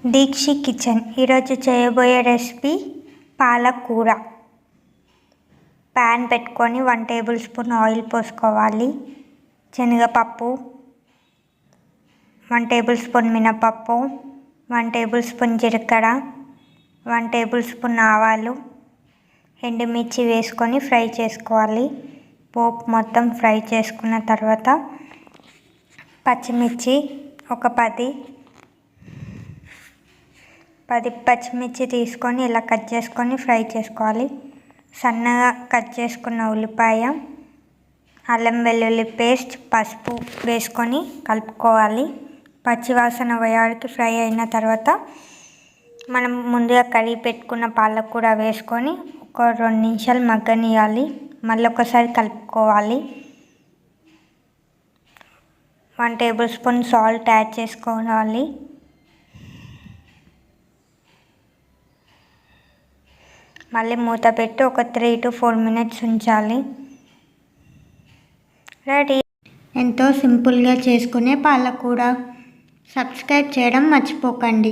దీక్షి kitchen ఈరోజు చేయబోయే recipe పాలకూర. ప్యాన్ పెట్టుకొని 1 టేబుల్ స్పూన్ ఆయిల్ పోసుకోవాలి. శనగపప్పు, 1 టేబుల్ స్పూన్ మినపప్పు, 1 టేబుల్ స్పూన్ జీలకర్ర, 1 టేబుల్ స్పూన్ ఆవాలు, ఎండుమిర్చి వేసుకొని ఫ్రై చేసుకోవాలి. పోపు మొత్తం ఫ్రై చేసుకున్న తర్వాత పచ్చిమిర్చి ఒక 10 పచ్చిమిర్చి తీసుకొని ఇలా కట్ చేసుకొని ఫ్రై చేసుకోవాలి. సన్నగా కట్ చేసుకున్న ఉల్లిపాయ, అల్లం వెల్లుల్లి పేస్ట్, పసుపు వేసుకొని కలుపుకోవాలి. పచ్చివాసన పోయేవరకు ఫ్రై అయిన తర్వాత మనం ముందుగా కడిగి పెట్టుకున్న పాలకూర వేసుకొని ఒక 2 నిమిషాలు మగ్గనియాలి. మళ్ళీ ఒకసారి కలుపుకోవాలి. 1 టేబుల్ స్పూన్ సాల్ట్ యాడ్ చేసుకోవాలి. మళ్ళీ మూత పెట్టి ఒక 3 to 4 మినిట్స్ ఉంచాలి. రెడీ. ఎంతో సింపుల్గా చేసుకునే పాలకూర. సబ్స్క్రైబ్ చేయడం మర్చిపోకండి.